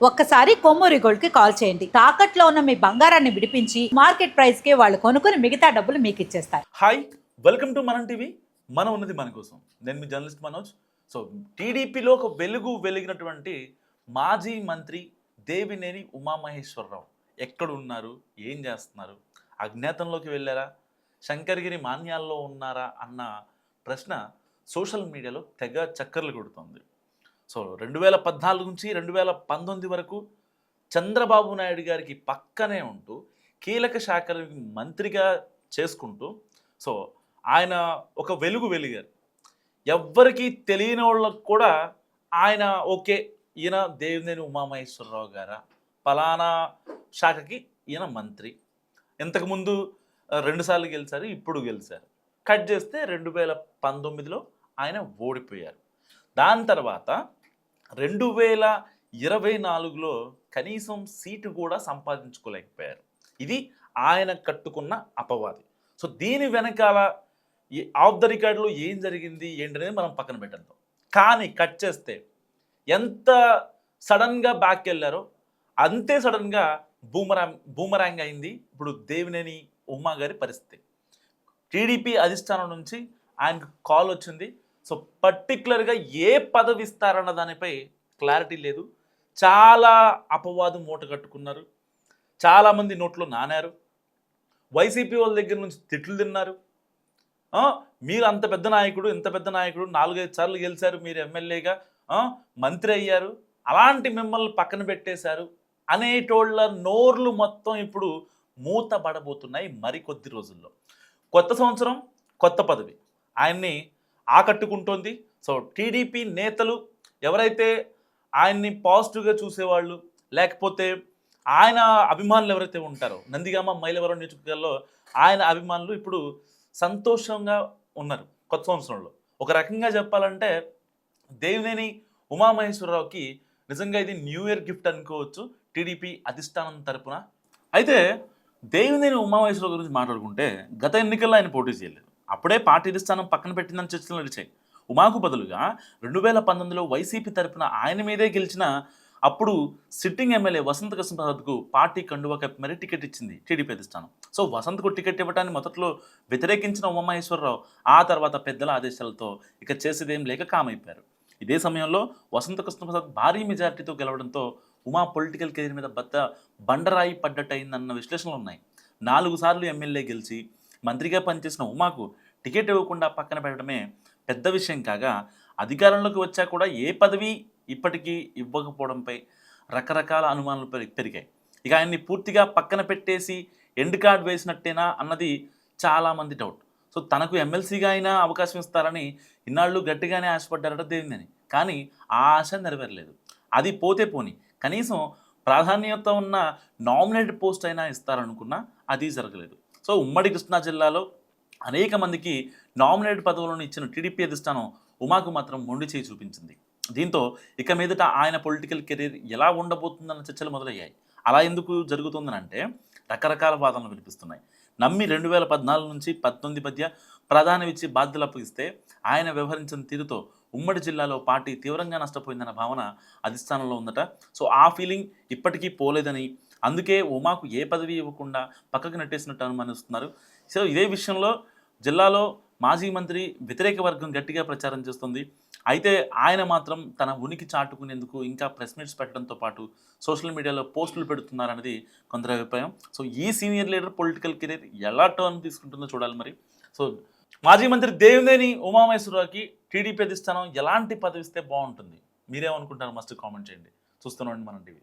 ఒక్కసారి కొమ్మూరి గోల్డ్ కి కాల్ చేయండి. తాకట్లో ఉన్న మీ బంగారాన్ని విడిపించి మార్కెట్ ప్రైస్ కి వాళ్ళు కొనుక్కుని మిగతా డబ్బులు మీకు ఇచ్చేస్తారు. హాయ్, వెల్కమ్ టు మనం టీవీ. మనం ఉన్నది మన కోసం. నేను మీ జర్నలిస్ట్ మనోజ్. సో టీడీపీలో ఒక వెలిగినటువంటి మాజీ మంత్రి దేవినేని ఉమామహేశ్వరరావు ఎక్కడున్నారు, ఏం చేస్తున్నారు, అజ్ఞాతంలోకి వెళ్ళారా, శంకరగిరి మాన్యాల్లో ఉన్నారా అన్న ప్రశ్న సోషల్ మీడియాలో తెగ చక్కర్లు కొడుతుంది. సో 2014 నుంచి 2019 వరకు చంద్రబాబు నాయుడు గారికి పక్కనే ఉంటూ కీలక శాఖల మంత్రిగా చేసుకుంటూ సో ఆయన ఒక వెలిగారు. ఎవ్వరికీ తెలియని వాళ్ళకు కూడా ఆయన ఓకే, ఈయన దేవినేని ఉమామహేశ్వరరావు గారా, పలానా శాఖకి ఈయన మంత్రి. ఇంతకుముందు 2 సార్లు గెలిచారు, ఇప్పుడు గెలిచారు. కట్ చేస్తే 2019లో ఆయన ఓడిపోయారు. దాని తర్వాత 2024లో కనీసం సీటు కూడా సంపాదించుకోలేకపోయారు. ఇది ఆయన కట్టుకున్న అపవాది. సో దీని వెనకాల ఆఫ్ ద రికార్డులో ఏం జరిగింది ఏంటనేది మనం పక్కన పెట్టేద్దాం. కానీ కట్ చేస్తే ఎంత సడన్గా బ్యాక్ వెళ్ళారో అంతే సడన్గా బూమరాంగ్ అయింది ఇప్పుడు దేవినేని ఉమా గారి పరిస్థితి. టీడీపీ అధిష్టానం నుంచి ఆయనకు కాల్ వచ్చింది. సో పర్టికులర్గా ఏ పదవి ఇస్తారన్న దానిపై క్లారిటీ లేదు. చాలా అపవాదు మూట కట్టుకున్నారు, చాలామంది నోట్లో నానారు, వైసీపీ వాళ్ళ దగ్గర నుంచి తిట్లు తిన్నారు. మీరు అంత పెద్ద నాయకుడు, ఇంత పెద్ద నాయకుడు, 4-5 సార్లు గెలిచారు, మీరు ఎమ్మెల్యేగా మంత్రి అయ్యారు, అలాంటి మిమ్మల్ని పక్కన పెట్టేశారు అనేటోళ్ళ నోర్లు మొత్తం ఇప్పుడు మూతబడబోతున్నాయి మరికొద్ది రోజుల్లో. కొత్త సంవత్సరం, కొత్త పదవి ఆయన్ని ఆకట్టుకుంటోంది. సో టీడీపీ నేతలు ఎవరైతే ఆయన్ని పాజిటివ్గా చూసేవాళ్ళు, లేకపోతే ఆయన అభిమానులు ఎవరైతే ఉంటారో, నందిగామ మైలవరం నియోజకవర్గాల్లో ఆయన అభిమానులు ఇప్పుడు సంతోషంగా ఉన్నారు. కొత్త సంవత్సరంలో ఒక రకంగా చెప్పాలంటే దేవినేని ఉమామహేశ్వరరావుకి నిజంగా ఇది న్యూ ఇయర్ గిఫ్ట్ అనుకోవచ్చు టీడీపీ అధిష్టానం తరపున. అయితే దేవినేని ఉమామహేశ్వరరావు గురించి మాట్లాడుకుంటే గత ఎన్నికల్లో ఆయన పోటీ చేయలేదు. అప్పుడే పార్టీ అధిష్టానం పక్కన పెట్టిందని చర్చలు నడిచాయి. ఉమాకు బదులుగా 2019లో వైసీపీ తరపున ఆయన మీదే గెలిచిన అప్పుడు సిట్టింగ్ ఎమ్మెల్యే వసంత కృష్ణప్రసాద్కు పార్టీ కండువా కప్పి మరీ టికెట్ ఇచ్చింది టీడీపీ అధిష్టానం. సో వసంత్కు టికెట్ ఇవ్వడాన్ని మొదట్లో వ్యతిరేకించిన ఉమామహేశ్వరరావు ఆ తర్వాత పెద్దల ఆదేశాలతో ఇక చేసేదేం లేక కామైపోయారు. ఇదే సమయంలో వసంత కృష్ణప్రసాద్ భారీ మెజారిటీతో గెలవడంతో ఉమా పొలిటికల్ కెరీర్ మీద బండరాయి పడ్డట్టు అయిందన్న విశ్లేషణలు ఉన్నాయి. 4 సార్లు ఎమ్మెల్యే గెలిచి మంత్రిగా పనిచేసిన ఉమాకు టికెట్ ఇవ్వకుండా పక్కన పెట్టడమే పెద్ద విషయం కాగా, అధికారంలోకి వచ్చా కూడా ఏ పదవి ఇప్పటికీ ఇవ్వకపోవడంపై రకరకాల అనుమానాలు పెరిగాయి. ఇక ఆయన్ని పూర్తిగా పక్కన పెట్టేసి ఎండ్ కార్డ్ వేసినట్టేనా అన్నది చాలామంది డౌట్. సో తనకు ఎమ్మెల్సీగా అయినా అవకాశం ఇస్తారని ఇన్నాళ్ళు గట్టిగానే ఆశపడ్డారట దేవినేని. కానీ ఆ ఆశ నెరవేరలేదు. అది పోతే పోని కనీసం ప్రాధాన్యత ఉన్న నామినేటెడ్ పోస్ట్ అయినా ఇస్తారనుకున్నా అది జరగలేదు. సో ఉమ్మడి కృష్ణా జిల్లాలో అనేక మందికి నామినేటెడ్ పదవులను ఇచ్చిన టీడీపీ అధిష్టానం ఉమాకు మాత్రం మొండి చేయి చూపించింది. దీంతో ఇక మీదట ఆయన పొలిటికల్ కెరీర్ ఎలా ఉండబోతుందన్న చర్చలు మొదలయ్యాయి. అలా ఎందుకు జరుగుతుందని అంటే రకరకాల వాదనలు వినిపిస్తున్నాయి. నమ్మి 2014 నుంచి 2019 మధ్య ప్రధాని ఇచ్చి బాధ్యతలు అప్పగిస్తే ఆయన వ్యవహరించిన తీరుతో ఉమ్మడి జిల్లాలో పార్టీ తీవ్రంగా నష్టపోయిందన్న భావన అధిష్టానంలో ఉందట. సో ఆ ఫీలింగ్ ఇప్పటికీ పోలేదని, అందుకే ఉమాకు ఏ పదవి ఇవ్వకుండా పక్కకు నెట్టేసినట్టు అనుమానిస్తున్నారు. సో ఇదే విషయంలో జిల్లాలో మాజీ మంత్రి వ్యతిరేక వర్గం గట్టిగా ప్రచారం చేస్తుంది. అయితే ఆయన మాత్రం తన ఉనికి చాటుకునేందుకు ఇంకా ప్రెస్ మీట్స్ పెట్టడంతో పాటు సోషల్ మీడియాలో పోస్టులు పెడుతున్నారనేది కొందరి అభిప్రాయం. సో ఈ సీనియర్ లీడర్ పొలిటికల్ కెరీర్ ఎలా టర్న్ తీసుకుంటుందో చూడాలి మరి. సో మాజీ మంత్రి దేవినేని ఉమామహేశ్వరరావుకి టీడీపీ అధిష్టానం ఎలాంటి పదవి ఇస్తే బాగుంటుంది, మీరేమనుకుంటారు? మస్ట్ కామెంట్ చేయండి. చూస్తున్నాండి మనం టీవీ.